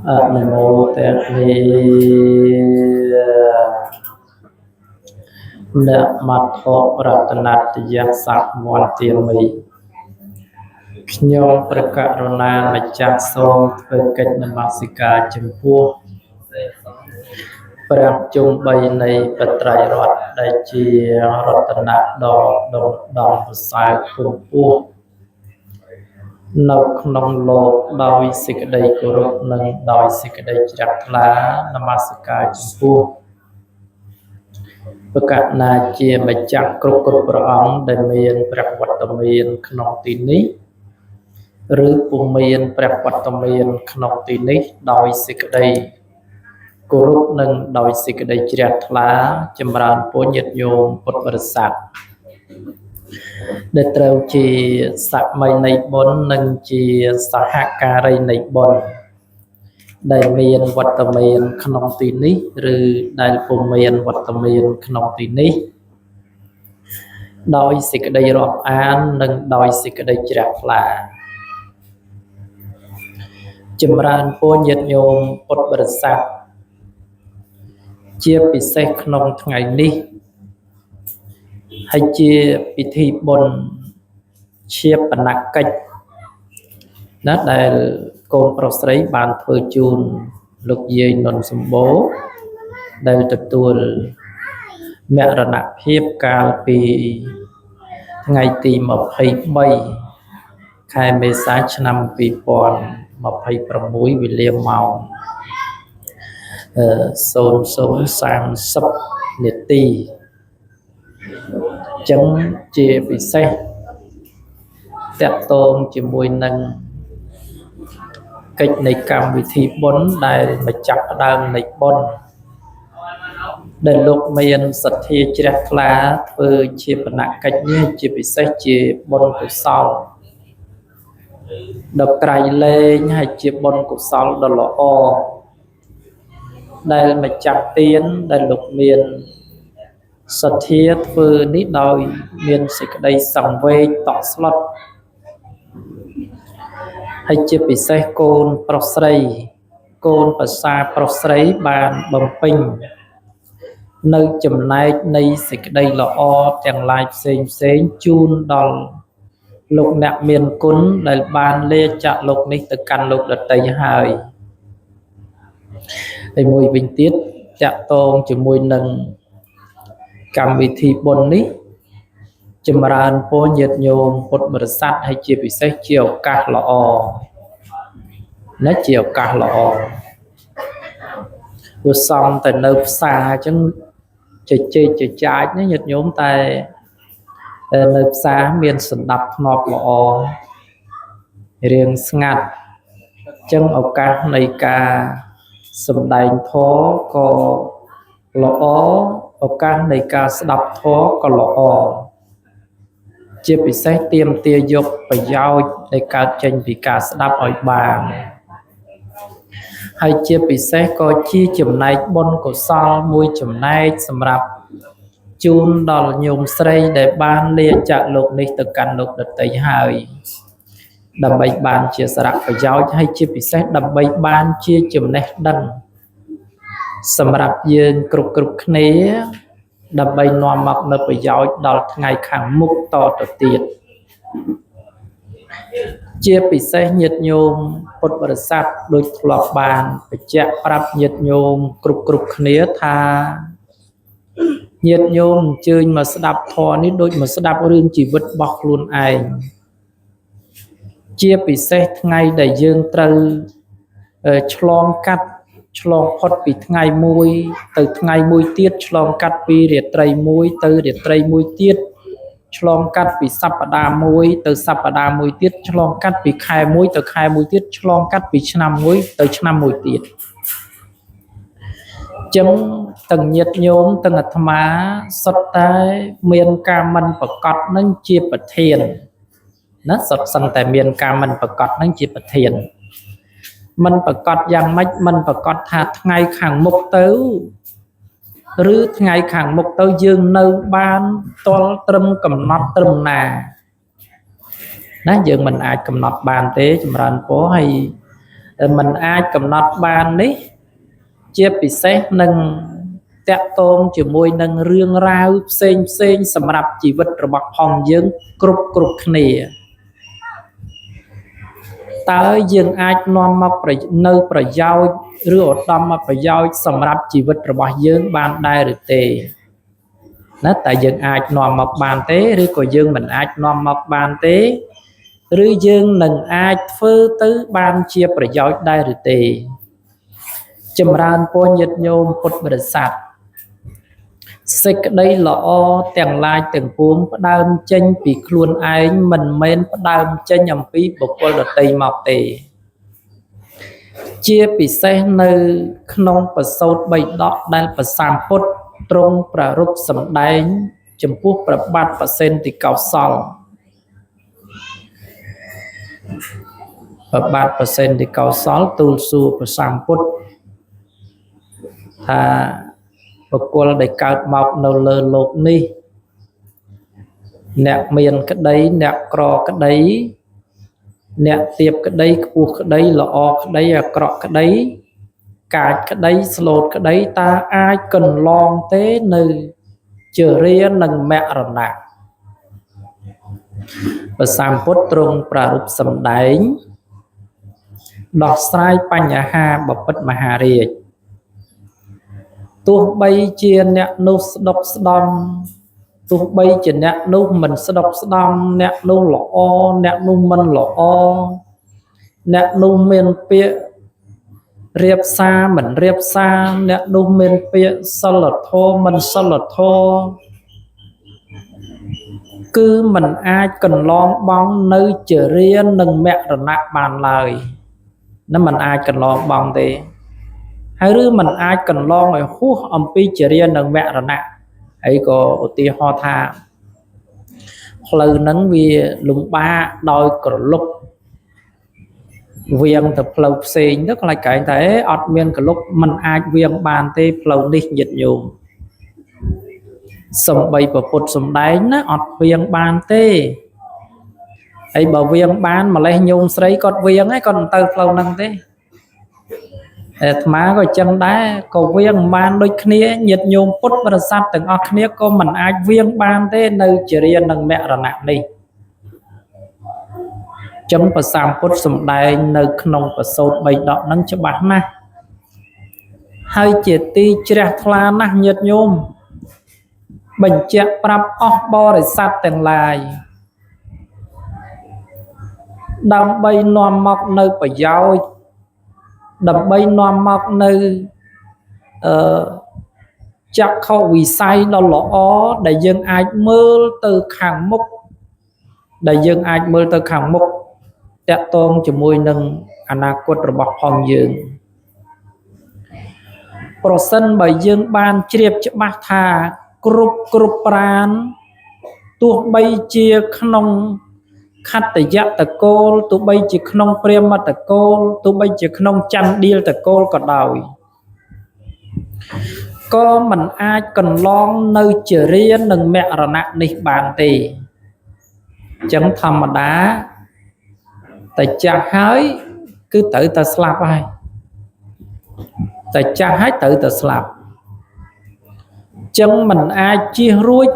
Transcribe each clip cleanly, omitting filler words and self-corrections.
Nam mô Tát Ni Nạ Mạt Thọ Ratana Tiyang Sạc Mòn Tiên Mỹ Nhông Prakaruna Machak Song Thơ Cách Namasika Châm Pua Prang Chung Bay Này Bật Trai Rọt Đại Chi Ratana Đo Đông Đông Sai Phung Pua Nọc Nông Lô Đôi Sĩ Đầy Cổ Rốt Nâng Đôi Sĩ Đầy Chạc Lá Namasika Châm Puaประกาศนาเจียมาจากกรุกรุประองได้เมียนประวัติเมียนขนมตีนี้หรือปุเมียนประวัติเมียนขนมตีนี้โดยสิกได้กรุกหนึ่งโดยสิกได้เจียทลาจำรานปุญญโยมปุตบริษัทได้เติมจีสักไม่ในบนหนึ่งจีสหการในบนได้เมียนวัตเมียนขนมตีนี้หรือได้ปุเมียนวัตเมียนขนมตีนี้โดยสิกได้รอบอ่านหนึ่งโดยสิกได้จักลาจำรานปุญญโยมปุตบริษัทเจียปิเสกขนมไงนี้ให้เจียปิธีบนเชียปนักกิจนั่นได้โกนประสริบานเพื่อจูนลูกเยนนสมบูรณ์ได้ตัดตัวเมรณะเพียบกาลปีไงตีมาไพ่ใบใครเมษาชนำปีปอนมาไพ่ประมุยวิเลียมเมาโซนสามสับเนตีจังเจปิเซแตะโตงจมวยนังกิจในกรรมวิธีบนได้มาจับดาวในบนได้ลูกเมียนสัตย์เจริญลาเพื่อเชียบนักกิจนี้จีบิเศษจีบนกุศลดอกไกรเล่ยให้จีบนกุศลดอกอได้มาจับเตียนได้ลูกเมียนสัตย์เพื่อนิดหน่อยเมียนสิกได้สังเวชต่อสลัดให้เจ็บปิเสกโกนปรสไยโกนภาษาปรสไยบานบำเพ็ญในจำนายในสิกได้ละอแต่งลายเซนจูนดอลลูกเนเมียนกุนได้บานเลี้ยจะลูกนี้ตะกันลูกดัดไตหายไอ้มวยวิญติดจะตรงจะมวยหนึ่งกรรมวิธีบนนี้จำรานโพญญโยมปุตบริษัทให้เจียบิเศษเจียวกาละอและเจียวกาละอบุษองแต่เนิบซาจังจะจ่ายนี่หยดโยมแต่เนิบซาเมียนสันดับนอบละอเรียงสงัดจังเอากาในกาสมดัยท้อก็ละอเอากาในกาสดับท้อก็ละอเจียปิเศษเตรียมเตียยกไปยาวในการเจนปีกาสดับอ่อยบางให้เจียปิเศษก็ชี้จุ่มในบนกุศลมวยจุ่มในสำหรับจูนดอลยมใส่ได้บานเลียจากโลกนี้ตะกันโลกดัดไตหายดับใบบานเชียสระไปยาวให้เจียปิเศษดับใบบานเชียจุ่มในดันสำหรับยืนกรุบเนี้ยดับใบนอมมักในประโยชน์ดอลไงขังมุกต่อตัวตีดเจียปิเสหยิดโยมปุตบริษัทโดยหลอกบานไปแจกปรับหยิดโยมกรุบเนี้ยทาหยิดโยมเจอมาสดับทอนี้โดยมาสดับเรื่องชีวิตบอกลุนไอเจียปิเสไงได้ยืนตรึฉลองกัดฉลองพอดปีไงมวยtừไงมวยเตี้ยฉลองกัดปีเรียดไตรมวยtừเรียดไตรมวยเตี้ยฉลองกัดปีสัปดาห์มวยtừสัปดาห์มวยเตี้ยฉลองกัดปีคายมวยtừคายมวยเตี้ยฉลองกัดปีชนามวยtừชนามวยเตี้ยจังตั้งnhiệtโยมตั้งธรรมะสัตย์แต่เมียนกามันประกอบนั่งเจียประเทศนั่นสัตย์สันแต่เมียนกามันประกอบนั่งเจียประเทศมันประกอบอย่างไม่มันประกอบถาดไงขังมุกเต้าหรือไงขังมุกเต้ายืนในบ้านตอลตรมกำนัดตรมนานะยืนมันอาจกำนัดบานเต้จำรันโป้ให้ mình ai cầm nọt bàn đấy chia bị xét nâng tẹt tôn chỉ môi nâng riêng rau sen sầm rập chỉ vật rồi bọc hồng dương cục nè tới dương ai non mọc nơiประโยชน์หรืออดดำมาประโยชน์สำหรับชีวิตរបស់យើងបានដែរឬទេណាតែយើងអាចនាំមកបានទេឬក៏យើងមិនអាចនាំមកបានទេឬយើងនឹងអាចធ្វើទៅបានជាប្រយោជន៍ដែរឬទេចម្រើនពរញាតិញោមពុទ្ធបរិស័ទសេចក្តីល្អទាំងឡាយទាំងពួងផ្ដើមចេញពីខ្លួនឯងមិនមែនផ្ដើមចេញអំពីបុគ្គលដទៃមកទេជាពិសេសនៅក្នុងបសោត3ដកដែលប្រសាមពុទ្ធទ្រង់ប្រារព្ធសម្ដែងចំពោះប្របាទបសេនតិកោសលប្របាទបសេនតិកោសលទូលសួរប្រសាមពុទ្ធថាបុគ្គលដែលកើតមកនៅលើលោកនេះអ្នកមានក្តីអ្នកក្រក្តីអ្នកទៀបក្តីខ្ពស់ក្តីល្អក្តីអាក្រក់ក្តីកាចក្តីស្លូតក្តីតើអាចកន្លងទេនៅជរានិងមរណៈព្រះសម្ពុទ្ធទ្រង់ប្រារព្ធសម្ដែងដោះស្រាយបញ្ហាបពិតមហារាជទោះបីជាអ្នកនោះស្ដុកស្ដំទោះបីជាអ្នកនោះមិនស្ដុកស្ដំអ្នកនោះល្អអ្នកនោះមិនល្អអ្នកនោះមានពាក្យរៀបសារមិនរៀបសារអ្នកនោះមានពាក្យសិលធម៌មិនសិលធម៌គឺមិនអាចកន្លងបង់នៅជរានិងមរណៈបានឡើយនឹងមិនអាចកន្លងបង់ទេហើយឬមិនអាចកន្លងឲ្យហួសអំពីជរានិងមរណៈហើយក៏ឧទាហរណ៍ថាផ្លូវហ្នឹងវាលំបាកដោយក្រឡុកវៀងទៅផ្លូវផ្សេងទៅខ្លាចកែងតែអត់មានក្រឡុកមិនអាចវៀងបានទេផ្លូវនេះញាតិញោមសំបីប្រពុតសំដែងណាអត់វៀងបានទេហើយបើវៀងបានម្លេះញោមស្រីគាត់វៀងហើយគាត់មិនទៅផ្លូវហ្នឹងទេអាត្មាក៏ចឹងដែរក៏វៀងបានដូចគ្នាញាតិញោមពុទ្ធបរិស័ទទាំងអស់គ្នាក៏មិនអាចវៀងបានទេនៅជរានិងមរណៈនេះចឹងប្រសាមពុទ្ធសំដែងនៅក្នុងបសោត3ដកហ្នឹងច្បាស់ណាស់ហើយជាទីជ្រះថ្លាណាស់ញាតិញោមបញ្ជាក់ប្រាប់អស់បរិស័ទទាំងឡាយដើម្បីនាំមកនៅប្រយោជន៍ដើម្បីនាំមកនៅចក្ខុវិស័យដ៏ល្អដែលយើងអាចមើលទៅខាងមុខតាក់ទងជាមួយនឹងអនាគតរបស់ផងយើងប្រសិនបើយើងបានជ្រាបច្បាស់ថាគ្រប់ប្រានទោះបីជាក្នុងខត្តយតកូលទោះបីជាក្នុងព្រាមតកូលទោះបីជាក្នុងចន្ទឌីលតកូលក៏ដោយក៏មិនអាចកន្លងនៅជរានិងមរណៈនេះបានទេអញ្ចឹងធម្មតាតែចាស់ហើយគឺត្រូវតែស្លាប់ហើយតែចាស់ហើយត្រូវតែស្លាប់អញ្ចឹងមិនអាចជៀសរួច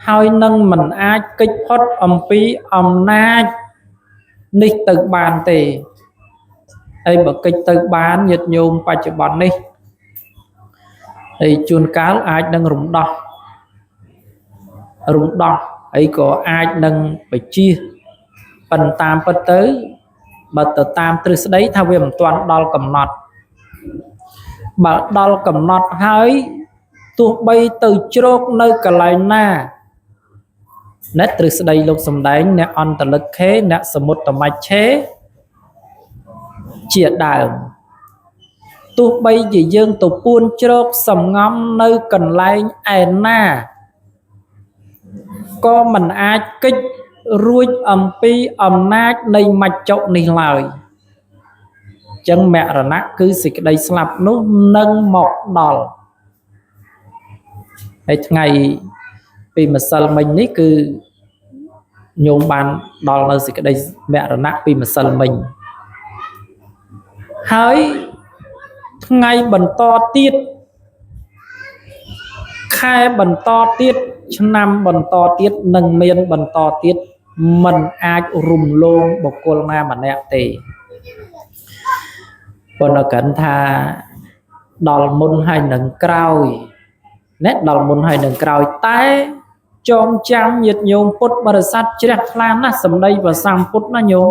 ហើយនឹងមិនអាចគេចផុតអំពីអំណាចនេះទៅបានទេហើយបើគេចទៅបានញាតិញោមបច្ចុប្បន្ននេះហើយជួនកាលអាចនឹងរំដោះហើយក៏អាចនឹងបញ្ជៀសប៉ុន្តែតាមពិតទៅបើទៅតាមទ្រឹស្ដីថាវាមិនទាន់ដល់កំណត់បើដល់កំណត់ហើយទោះបីទៅជ្រកនៅកន្លែងណាអ្នកទ្រឹស្ដីលោកសំដែងអ្នកអន្តលិកខេអ្នកសមុទ្រតមច្ឆេជាដើមទោះបីជាយើងទៅពួនជ្រកសំងំនៅកន្លែងឯណាក៏មិនអាចគេចរួចអំពីអំណាចនៃមច្ចុនេះឡើយអញ្ចឹងមរណៈគឺសេចក្តីស្លាប់នោះនឹងមកដល់ហើយថ្ងៃពីម្សិលមិញនេះគឺញោមបានដល់នៅសេចក្តីមរណៈពីម្សិលមិញ ហើយថ្ងៃបន្តទៀតខែបន្តទៀតឆ្នាំបន្តទៀតនឹងមានបន្តទៀតមិនអាចរំលងបុគ្គលណាម្នាក់ទេប៉ុន្តែគិតថាដល់មុនហើយនឹងក្រោយណែដល់មុនហើយនឹងក្រោយតែចងចាំញាតិញោមពុទ្ធបរិស័ទជ្រះថ្លាណាស់សម្ដីព្រះសម្ពុទ្ធណាញោម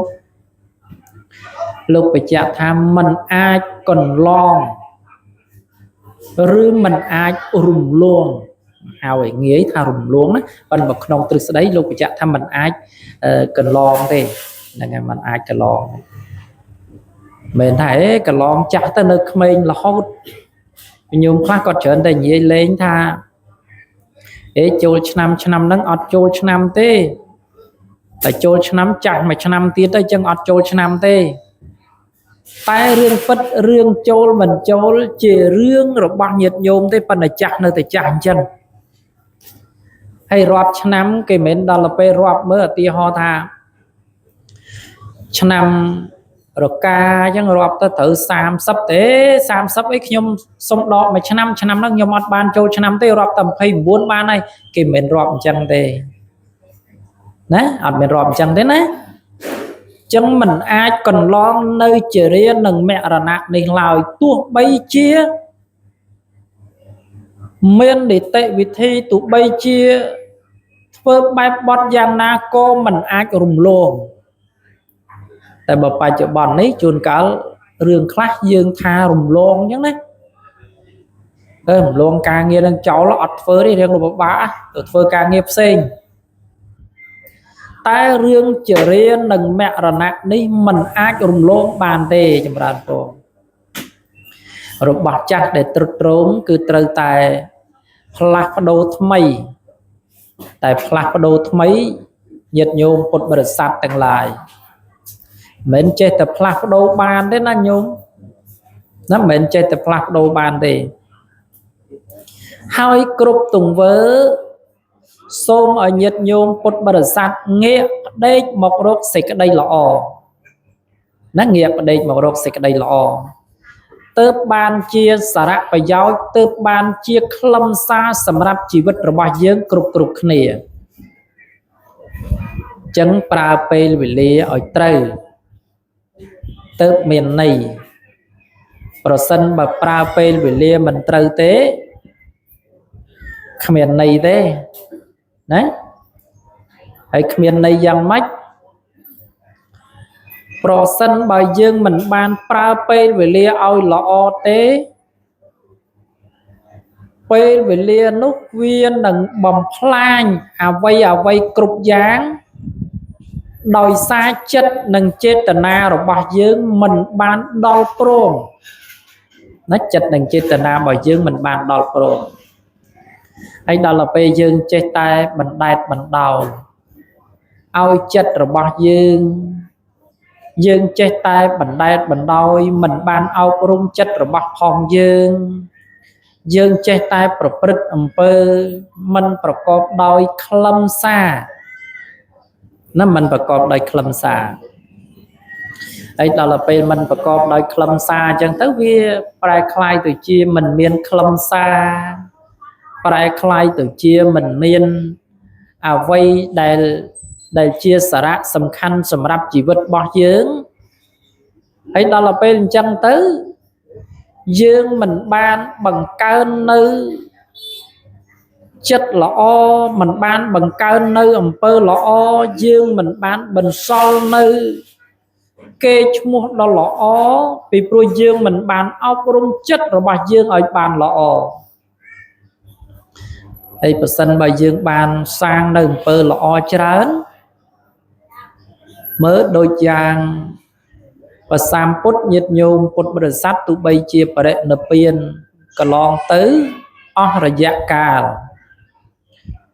លោកបញ្ជាក់ថាมันអាចកន្លងឬมันអាចរំលងហៅឲ្យងាយថារំលងណាប៉ុន្តែក្នុងទ្រឹស្ដីលោកបញ្ជាក់ថាมันអាចកន្លងទេហ្នឹងហើយมันអាចកន្លងមិនថាកន្លងចាស់ទៅនៅក្មេងរហូតញោមខ្លះគាត់ច្រើនតែនិយាយលេងថាចូលឆ្នាំហ្នឹងអត់ចូលឆ្នាំទេតែចូលឆ្នាំចាស់មួយឆ្នាំទៀតទៅចឹងអត់ចូលឆ្នាំទេតែរឿងពិតរឿងចូលមិនចូលជារឿងរបស់ញាតិញោមទេប៉ុន្តែចាស់នៅតែចាស់អញ្ចឹងហើយរាប់ឆ្នាំគេមិនដល់ទៅពេលរាប់មើលឧទាហរណ៍ថាឆ្នាំរកាអញ្ចឹងរាប់ទៅត្រូវ30ទេ30អីខ្ញុំសុំដកមួយឆ្នាំហ្នឹងខ្ញុំអត់បានចូលឆ្នាំទេរាប់តែ29បានហើយគេមិនរាប់អញ្ចឹងទេណាអត់មានរាប់អញ្ចឹងទេណាចឹងมันអាចកន្លងនៅជារានិងមរណៈនេះឡើយទោះបីជាមាននីតិវិធីទោះបីជាធ្វើបែបបត់យ៉ាងណាក៏มันអាចរំលងតែបើបច្ចុប្បន្ននេះជួនកាលរឿងខ្លះយើងថារំលងអញ្ចឹងណារំលងការងារនឹងចោលអត់ធ្វើទេរឿងលំបាកទៅធ្វើការងារផ្សេងតែរឿងចរានិងមរណៈនេះมันអាចរំលងបានទេចម្រើនពររបស់ចាស់ដែលត្រុតត្រោមគឺត្រូវតែផ្លាស់ប្ដូរថ្មីតែផ្លាស់ប្ដូរថ្មីញាតិញោមពុទ្ធបរិស័ទទាំងឡាយមិនចេះតែផ្លាស់ប្ដូរបានទេណាញោមណាមិនចេះតែផ្លាស់ប្ដូរបានទេហើយគ្រប់ទង្វើសូមឲ្យញាតិញោមពុទ្ធបរិស័ទងាកផ្ដេកមករកសេចក្តីល្អណាងាកផ្ដេកមករកសេចក្តីល្អទើបបានជាសារៈប្រយោជន៍ទើបបានជាខ្លឹមសារសម្រាប់ជីវិតរបស់យើងគ្រប់គ្នាចឹងប្រើពេលវេលាឲ្យត្រូវទើបមានន័យប្រសិនបើប្រើពេលវេលាមិនត្រូវទេគ្មានន័យទេណាហើយគ្មានន័យយ៉ាងម៉េចប្រសិនបើយើងមិនបានប្រើពេលវេលាឲ្យល្អទេពេលវេលានោះវានឹងបំផ្លាញអ្វីគ្រប់យ៉ាងដោយសារចិត្តនិងចេតនារបស់យើងមិនបានដល់ព្រមណាចិត្តនិងចេតនារបស់យើងមិនបានដល់ព្រមហើយដល់ទៅពេលយើងចេះតែបណ្ដែតបណ្ដោយឲ្យចិត្តរបស់យើងចេះតែបណ្ដែតបណ្ដោយមិនបានអប់រំចិត្តរបស់ផងយើងចេះតែប្រព្រឹត្តអំពើមិនប្រកបដោយខ្លឹមសារណាមិនប្រកបដោយខ្លឹមសារហើយដល់ទៅពេលមិនប្រកបដោយខ្លឹមសារអញ្ចឹងទៅវាប្រែคล้ายទៅជាមិនមានខ្លឹមសារប្រែคล้ายទៅជាមិនមានអ្វីដែលជាសារៈសំខាន់សម្រាប់ជីវិតរបស់យើងហើយដល់ទៅពេលអញ្ចឹងទៅយើងមិនបានបង្កើននៅចិត្តល្អមិនបានបង្កើននៅអំពើល្អយើងមិនបានបន្សល់នៅគេឈ្មោះដ៏ល្អពីព្រោះយើងមិនបានអប់រំចិត្តរបស់យើងឲ្យបានល្អហើយប្រសិនបើយើងបានសាងនៅអំពើល្អច្រើនមើលដូចយ៉ាងព្រះសម្ពុទ្ធញាតិញោមពុទ្ធបរិស័ទទោះបីជាបរិនិព្វានកន្លងទៅអស់រយៈកាល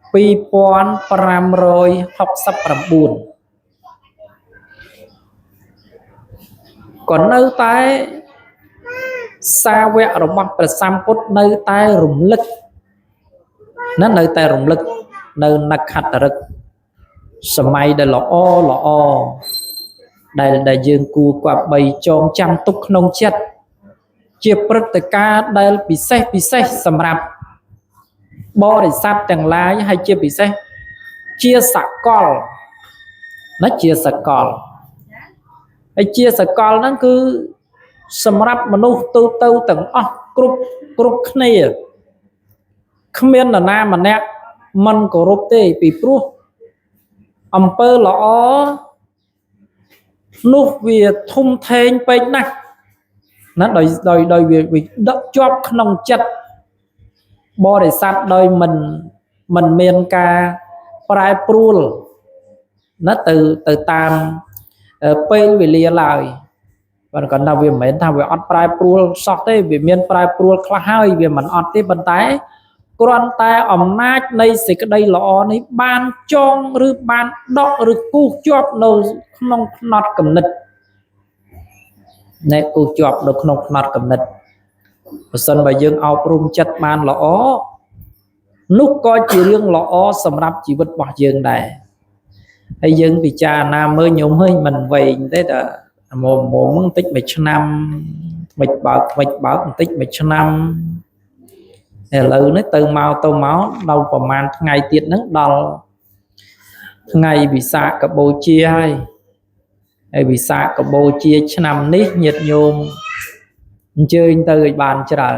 2569ក៏នៅតែសាវករបស់ព្រះសម្ពុទ្ធនៅតែរំលឹកនៅតែរំលឹកនៅនក្ខត្តរិកសម័យដែលល្អ ដែលយើងគួរគប្បីចងចាំទុកក្នុងចិត្តជាព្រឹត្តិការណ៍ដែលពិសេសសម្រាប់បរិស័ទទាំងឡាយហើយជាពិសេសជាសកលណាជាសកលហើយជាសកលហ្នឹងគឺសម្រាប់មនុស្សទូទៅទាំងអស់គ្រប់គ្នាគ្មាននរណាម្នាក់មិនគោរពទេពីព្រោះអំពើល្អនោះវាធំធេងពេកណាស់ណាដោយវាដកជាប់ក្នុងចិត្តបរិស័ទដោយមិនមានការប្រែប្រួលណាទៅតាមពេលវេលាឡើយប៉ុន្តែគាត់ថាវាមិនមែនថាវាអត់ប្រែប្រួលសោះទេវាមានប្រែប្រួលខ្លះហើយវាមិនអត់ទេប៉ុន្តែគ្រាន់តែអំណាចនៃសេចក្តីល្អនេះបានចងឬបានដកឬគូសជាប់នៅក្នុងផ្នត់គំនិតណែគូសជាប់នៅក្នុងផ្នត់គំនិតបើសិនបើយើងអប់រំចិត្តបានល្អនោះក៏ជារឿងល្អសម្រាប់ជីវិតរបស់យើងដែរហើយយើងពិចារណាមើលញោមhơiមិនវែងទេតែមុំបន្តិចមួយឆ្នាំថ្មិចបើកបន្តិចមួយឆ្នាំឥឡូវនេះទៅមកដល់ប្រហែលថ្ងៃទៀតហ្នឹងដល់ថ្ងៃវិសាខបូជាហើយវិសាខបូជាឆ្នាំនេះញាតិញោមអញ្ជើញទៅឲ្យបានច្រើន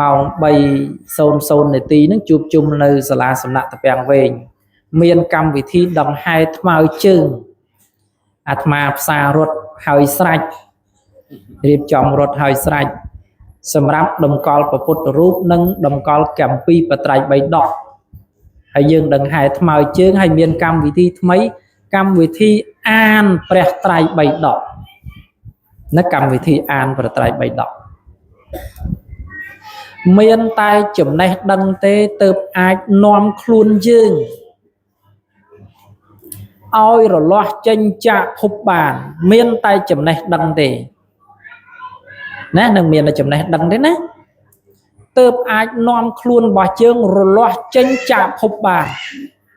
ម៉ោង 3:00 នាទីហ្នឹងជួបជុំនៅសាលាសំណាក់តាពាំងវែងមានកម្មវិធីដង្ហែថ្មើរជើងអាត្មាផ្សាររត់ហើយស្រេចរៀបចំរត់ហើយស្រេចសម្រាប់តម្កល់ព្រះពុទ្ធរូបនិងតម្កល់កម្ពីបត្រៃបិដកហើយយើងដង្ហែថ្មើរជើងហើយមានកម្មវិធីថ្មីកម្មវិធីអានព្រះត្រៃបិដកនៅកម្មវិធីអានព្រះត្រៃបិដកមានតែចំណេះដឹងទេទើបអាចនាំខ្លួនយើងឲ្យរលាស់ចេញចាកភពបានមានតែចំណេះដឹងទេណានឹងមានតែចំណេះដឹងទេណាទើបអាចនាំខ្លួនរបស់យើងរលាស់ចេញចាកភពបាន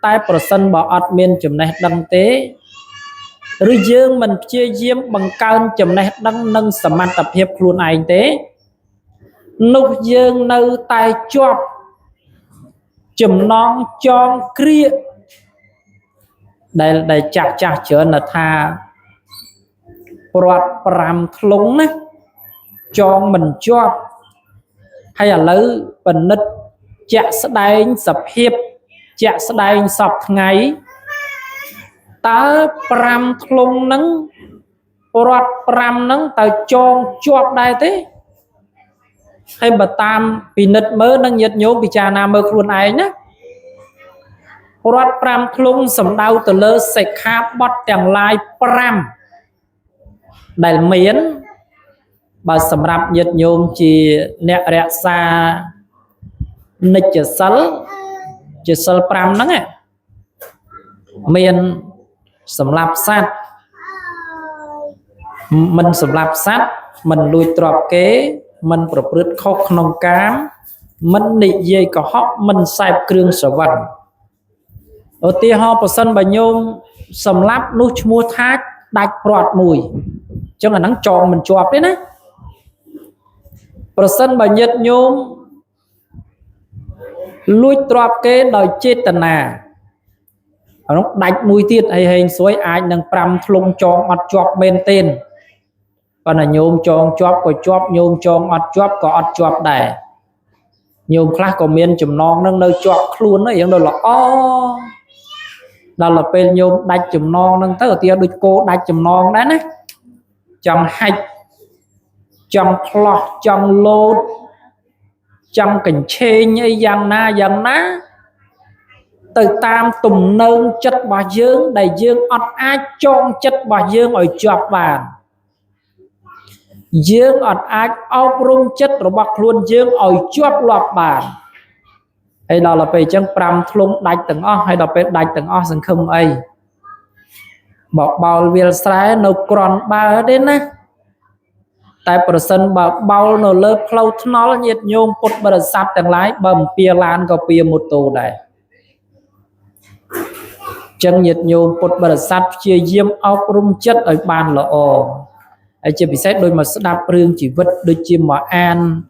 តែប្រសិនបើអត់មានចំណេះដឹងទេឬយើងមិនព្យាយាមបង្កើនចំណេះដឹងនិងសមត្ថភាពខ្លួនឯងទេនោះយើងនៅតែជាប់ចំណងចងគ្រាដែលចាស់ច្រើនថាព្រាត់5ធ្លុងណាចងមិនជាប់ហើយឥឡូវពិនិត្យជាក់ស្ដែងសភាពជាក់ស្ដែងសពថ្ងៃតើ5ធ្លុងហ្នឹងព្រាត់5ហ្នឹងតើចងជាប់ដែរទេហើយបើតាមពិនិត្យមើលនឹងញាតិញោមពិចារណាមើលខ្លួនឯងណាព្រាត់5ធ្លុងសំដៅទៅលើសិក្ខាបទទាំងឡាយ5ដែលមានបើសម្រាប់ញាតិញោមជាអ្នករក្សានិច្ចសិលជាសិល5ហ្នឹងមានសម្រាប់សត្វមិនសម្រាប់សត្វមិនលួចទ្រព្យគេមិនប្រព្រឹត្តខុសក្នុងកាមមិននិយាយកុហកមិនសែបគ្រឿងស្រវឹងឧទាហរណ៍ប្រសិនបើញោមសម្លាប់នោះឈ្មោះថាដាច់ព្រាត់មួយអញ្ចឹងអាហ្នឹងចងមិនជាប់ទេណាប្រសិនបើញាតិញោមលួចទ្រព្យគេដោយចេតនាអានោះដាច់មួយទៀតហើយហេងស្រួយអាចនឹង5ធ្លុងចងអត់ជាប់មែនទេប៉ុន្តែញោមចងជាប់ក៏ជាប់ញោមចងអត់ជាប់ក៏អត់ជាប់ដែរញោមខ្លះក៏មានចំណងនឹងនៅជាប់ខ្លួនហ្នឹងយ៉ាងដល់ល្អដល់ពេលញោមដាច់ចំណងហ្នឹងទៅឧទាហរណ៍ដូចគោដាច់ចំណងដែរណាចង់ហាច់ចង់ផ្លោះចង់លោតចង់កញ្ឆេងអីយ៉ាងណាទៅតាមទំនោរចិត្តរបស់យើងដែលយើងអត់អាចចងចិត្តរបស់យើងឲ្យជាប់បានយើងអត់អាចអប់រំចិត្តរបស់ខ្លួនយើងឲ្យជាប់លាប់បានហើយដល់ពេលអញ្ចឹង5ធ្លុងដាច់ទាំងអស់ហើយដល់ពេលដាច់ទាំងអស់សង្ឃឹមអីបោលវាលស្រែនៅក្រន់បើទេណាតែប្រសិនបើបោលនៅលើផ្លូវថ្នល់ញាតិញោមពុទ្ធបរិស័ទទាំងឡាយបើអំពាឡានក៏ពៀម៉ូតូដែរ chân nhiệt nhôm bột bờ sắt chia diêm ốc rung chất ở bàn là ai chưa bị xét đôi mà đáp rương chỉ vật đôi chia mà an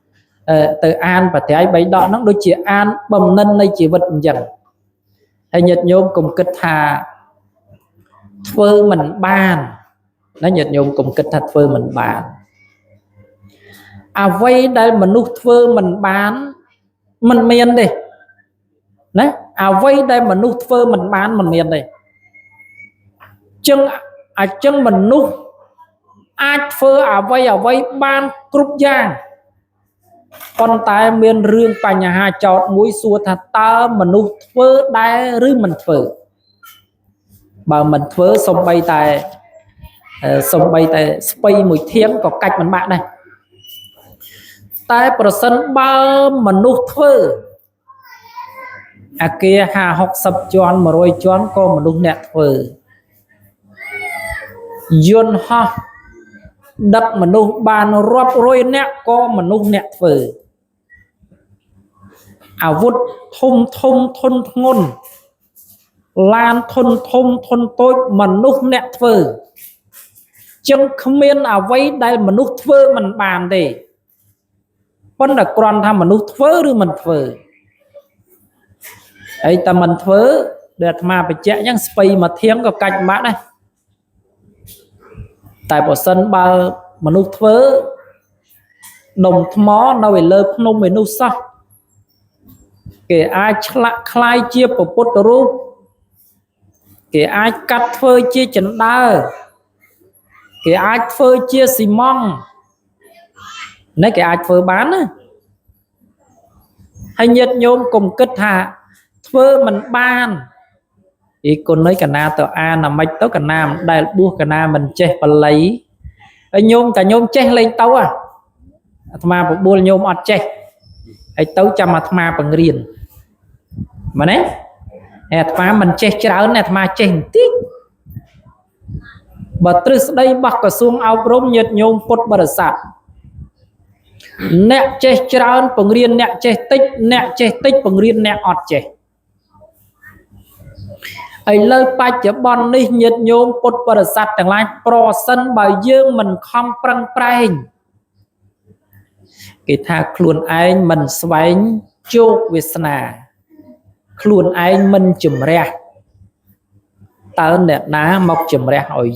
từ an và thấy bấy đó nó đôi chia an bầm nân này chỉ vật dần hay nhiệt nhôm cùng kết thà phơ mình bàn nó nhiệt nhôm cùng kết thà phơ mình bàn vây đây mình nút phơ mình bán mình miền đi đấy vây đây mình nút phơ mình bán mình miền đi chân chân mình nút ai phơ vây ban cúp giang con tay miền rương pa nhà hai chọt mũi xua thật ta mình nút phơ đai rư mình phơ bà mình phơ xong bay tại spay mùi thiếm có cách mình bạn này tại person ba mình nút phơ kia hà học sập chọn mà rồi chọn có mình nút nẹt phơ yun ha đặt mình nút bàn rộp rồi nẹt có mình nút nẹt phơ vút thôn ngôn lan thôn tôi mình nút nẹt phơ chân không miên vấy đây mình nút phơ mình bàn đi vẫn là còn tham mình nút phơ rồi mình phơ ấy ta mình phơ để mà phải chạy những space mà thiếm có cách mã đây tại bộ sân ba mình nút phơ đồng mó nó phải lơ không mình nút sao kể ai lạ khai chia của bột rú kể ai cắt phơi chia chân đá kể ai phơi chia xì mong nấy cái ai phơi bán á hay nhiệt nhôm cùng kết hạ phơi mình ban thì còn nói cả na tờ a là mạch tao cả nam đại buộc cả na mình che và lấy nhôm cả nhôm che lên tao mà buôn nhôm ọt che ấy tao chăm mà bằng riêng mà nè mà mình che cháo này mà che tít và từ đây bạc cả xuống áo rôm nhiệt nhôm bột bờ sạt nẹt che cháo bằng riêng nẹt che tích bằng riêng nẹt ọt che ấy lời bài chở bon đi nhiệt nhôm bột bờ sạt chẳng lại pro sân bài dương mình không prang prang cái tha khuôn anh mình xoáy chốt việt na khuôn anh mình chùm ra tao nè ná mọc chùm ra hỏi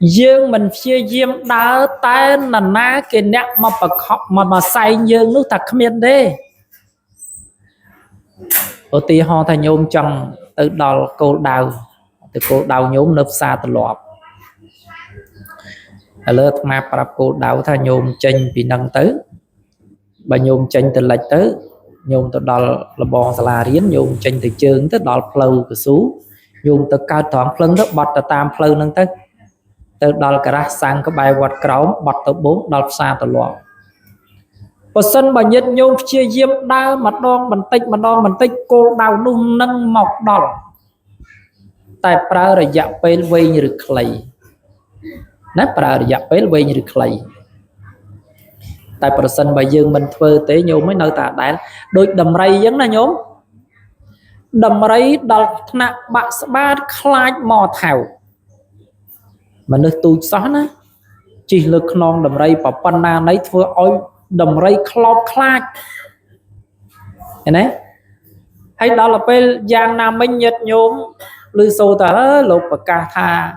dương mình chia diêm đá tay là ná cái nét mà say dương nước thật miền đấy ở tí ho thay nhôm trong từ đầu cô đào nhôm nấp xa từ lọp lơ mà bà cô đào thay nhôm chênh vì năng tới bà nhôm chênh từ lệch tới nhôm từ đó là bò là riến nhôm chênh từ trường tới đó flow của sú nhôm từ cao thoáng phấn đó bọt từ tam flow nâng tới từ đó cả ra sang cái bài quạt kéo bọt từ 4 đó xa từ lọp và sân bà nhiệt nhôm chia diêm đa mặt đong mình tích cô đào nung nâng mọc đỏ tại pra rồi dạo bên vây như được clay nát pra rồi dạo bên vây như được clay tại person bà dương mình phơi tế nhôm mới nơi ta đã đôi đầm rây giống là nhôm đầm rây đọc nặng bạc ba khai mò thảo mà nước tôi xóa á chỉ lực non đầm rây và panna lấy thưa ôi đầm rây cloud khai này hay đó là bên giang nam minh nhật nhôm lưu sâu ta lục và ca tha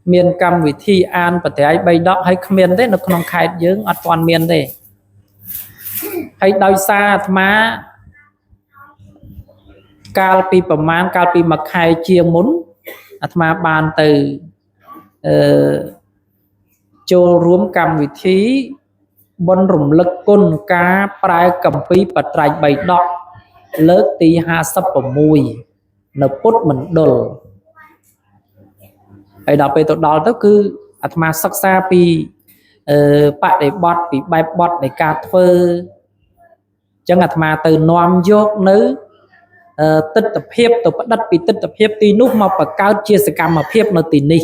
miền cam vị thi an và thấy bay đó hay miền đấy nó không khai dưỡng ở toàn miền đây hay đôi xa mà calpiประมาณ calpi mà khai chia muốn mà bàn từ châu rúm cam vị thi bôn rủng lực côn cá prai cầm pí bật trai bay đọ lớp tí ha sắp vào mùi nó bút mình đồ ấy đọc về tụi đó tức cứ mà sắc xa vì bạn để bọt vì bài bọt để cà phê chẳng mà từ nòm dốt nữ tích tập hiếp tụi bắt đất vì tích tập hiếp tí nút mà bà cao chia sẻ cảm mà hiếp nó tí ni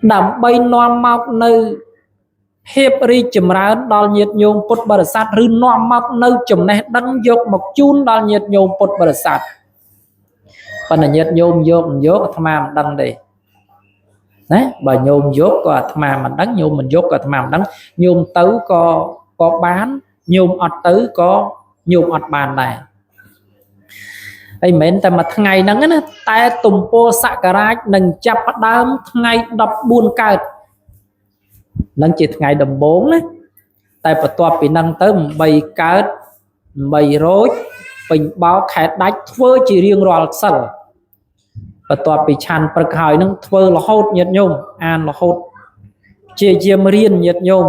đảm bay nòm mọc nơi ភាពរីកចម្រើនដល់ញាតិញោមពុទ្ធបរិស័ទឬនាំមកនៅចំណេះដឹងយកមកជូនដល់ញាតិញោមពុទ្ធបរិស័ទប៉ុន្តែញាតិញោមយកមិនយកអាត្មាមិនដឹងទេណាបើញោមយកក៏អាត្មាមិនដឹងញោមមិនយកក៏អាត្មាមិនដឹងញោមទៅក៏បានញោមអត់ទៅក៏ញោមអត់បានដែរហើយមិនមែនតែមួយថ្ងៃហ្នឹងណាតែទំព័រសក្ការៈនឹងចាប់ផ្ដើមថ្ងៃ14កើតនឹងជាថ្ងៃដំបូងណាតែបន្ទាប់ពីហ្នឹងទៅ8កើត8រោចពេញបោកខែដាច់ធ្វើជារៀងរាល់សិលបន្ទាប់ពីឆាន់ព្រឹកហើយហ្នឹងធ្វើរហូតញាតិញោមអានរហូតជាយាមរៀនញាតិញោម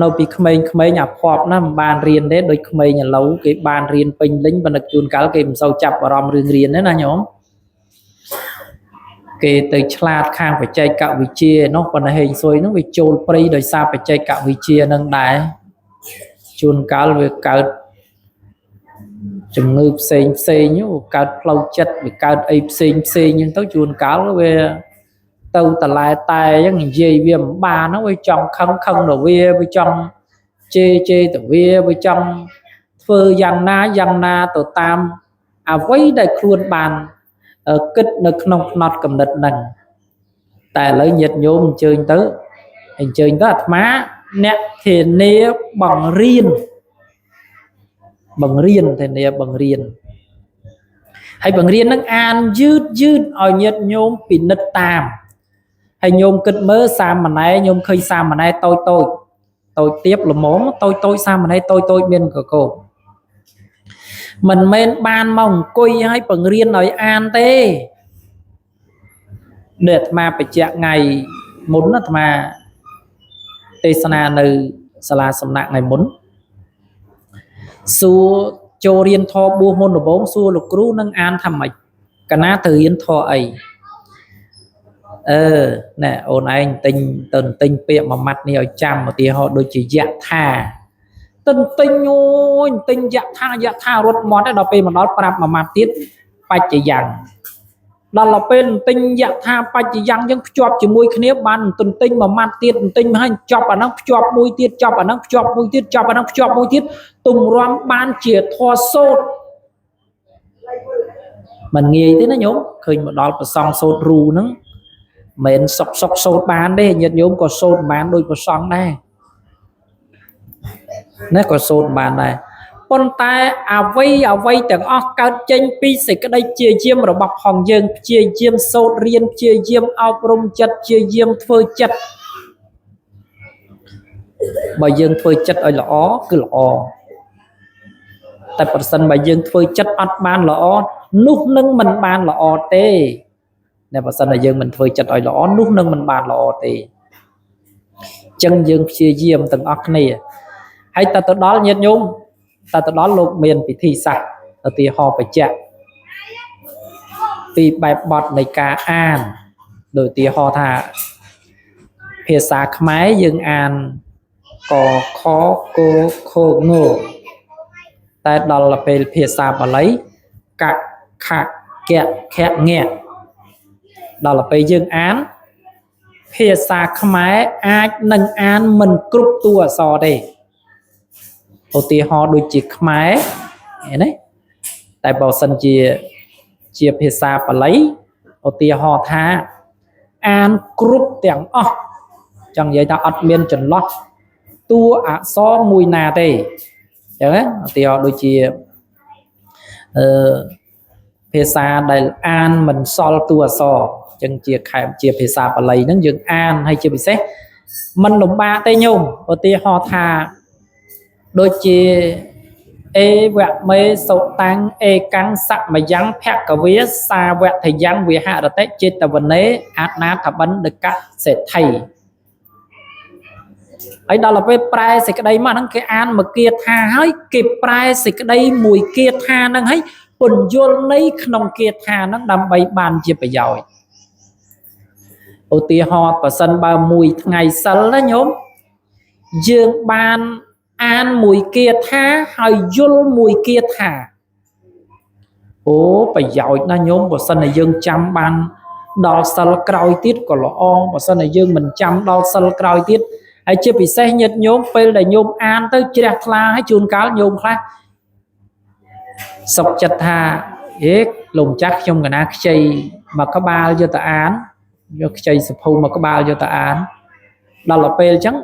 នៅពីក្មេងៗអាភ័ព្វណាមិនបានរៀនទេដូចក្មេងឥឡូវគេបានរៀនពេញលេញប៉ុន្តែជួនកាលគេមិនសូវចាប់អារម្មណ៍រឿងរៀនទេណាញោមគេទៅឆ្លាតខាងបច្ចេកវិទ្យានោះប៉ុន្តែហេងស៊ុយនោះវាចូលព្រៃដោយសារបច្ចេកវិទ្យានឹងដែរជួនកាលវាកើតជំងឺផ្សេងកើតផ្លូវចិត្តវាកើតអីផ្សេងហ្នឹងទៅជួនកាលវាទៅតឡែតែអញ្ចឹងនិយាយវាមិនបានហ្នឹងវាចង់ខឹងទៅវាចង់ជេទៅវាចង់ធ្វើយ៉ាងណាទៅតាមអ្វីដែលខ្លួនបានគិតនៅក្នុងផ្នត់កំណត់ហ្នឹងតែឥឡូវញាតិញោមអញ្ជើញទៅអាត្មាអ្នកធានាបង្រៀនធានាបង្រៀនហើយបង្រៀននឹងអានយឺតឲ្យញាតិញោមពិនិត្យតាមហើយញោមគិតមើលសាមណេរញោមឃើញសាមណេរតូចទៀបល្មមតូចសាមណេរតូចមានកកោមិនមែនបានមកអង្គុយឲ្យបង្រៀនឲ្យអានទេដែលអាត្មាបញ្ជាក់ថ្ងៃមុនអាត្មាទេសនានៅសាលាសំណាក់ថ្ងៃមុនសួរចូលរៀនធម៌បួសមុនដំបូងសួរលោកគ្រូនឹងអានថាម៉េចកណាទៅរៀនធម៌អីណែអូនឯងទិញពាក្យមួយម៉ាត់នេះឲ្យចាំឧទាហរណ៍ដូចជាយៈថាទិញយៈថារត់មាត់ដល់ពេលមកដល់ប្រាប់មួយម៉ាត់ទៀតបច្ចយ៉ាងដល់ពេលទិញយៈថាបច្ចយ៉ាងយើងភ្ជាប់ជាមួយគ្នាបានទិញមួយម៉ាត់ទៀតទិញមកឲ្យចប់អាហ្នឹងភ្ជាប់មួយទៀតចប់អាហ្នឹងភ្ជាប់មួយទៀតចប់អាហ្នឹងភ្ជាប់មួយទៀតទំរាំបានជាធម៌សូត្រមិនងាយទេណាញោមឃើញមកដល់ប្រសងសូត្ររូហ្នឹងមិនសុកសូត្របានទេញាតិញោមក៏សូត្របានដូចប្រសងដែរណាក៏សូត្របានដែរប៉ុន្តែអ្វីទាំងអស់កើតចេញពីសេចក្តីព្យាយាមរបស់ផងយើងព្យាយាមសូត្ររៀនព្យាយាមអប់រំចិត្តព្យាយាមធ្វើចិត្តបើយើងធ្វើចិត្តឲ្យល្អគឺល្អតែប្រសិនបើយើងធ្វើចិត្តអត់បានល្អនោះនឹងមិនបានល្អទេតែបើសិនតែយើងមិនធ្វើចិត្តឲ្យល្អនោះនឹងមិនបានល្អទេអញ្ចឹងយើងព្យាយាមទាំងអស់គ្នាហើយតទៅដល់ញាតិញោមតទៅដល់លោកមានពិធីសាស្ត្រឧទាហរណ៍បច្ចៈពីបែបបទនៃការអានដូចឧទាហរណ៍ថាភាសាខ្មែរយើងអានកខគខងតែដល់ពេលភាសាបាលីកខកខងដល់ពេលយើងអានភាសាខ្មែរអាចនឹងអានមិនគ្រប់តួអក្សរទេឧទាហរណ៍ដូចជាខ្មែរណាតែបើសិនជាភាសាបាលីឧទាហរណ៍ថាអានគ្រប់ទាំងអស់ចង់និយាយថាអត់មានចន្លោះតួអក្សរមួយណាទេអញ្ចឹងណាឧទាហរណ៍ដូចជាភាសាដែលអានមិនសល់តួអក្សរអញ្ចឹងជាភាសាបាលីហ្នឹងយើងអានហើយជាពិសេសមិនលំបាកទេញោមឧទាហរណ៍ថាដូចជាអេវមេសុតាំងអេកាំងសមយ៉ាងភគវាសាវៈធយ៉ាងវិហរតិចេតវនេអនាថបណ្ឌកសេដ្ឋីហើយដល់ពេលប្រែសេចក្តីមកហ្នឹងគេអានមកគាថាហើយគេប្រែសេចក្តីមួយគាថាហ្នឹងហើយពន្យល់ន័យក្នុងគាថាហ្នឹងដើម្បីបានជាប្រយោជន៍ឧទាហរណ៍បើសិនបើមួយថ្ងៃសិលណាញោមយើងបានអានមួយគាថាហើយយល់មួយគាថាអូប្រយោជន៍ណាស់ញោមបើសិនតែយើងចាំបានដល់សិលក្រោយទៀតក៏ល្អបើសិនតែយើងមិនចាំដល់សិលក្រោយទៀត ហើយជាពិសេសញាតិញោមពេលដែលញោមអានទៅជ្រះថ្លាហើយជួនកាលញោមខ្លះសុខចិត្តថាហេលោកម្ចាស់ខ្ញុំកណាខ្ចីមកក្បាលយកទៅអានយកខ្ចីសភៅមកក្បាលយកទៅអានដល់ពេលអញ្ចឹង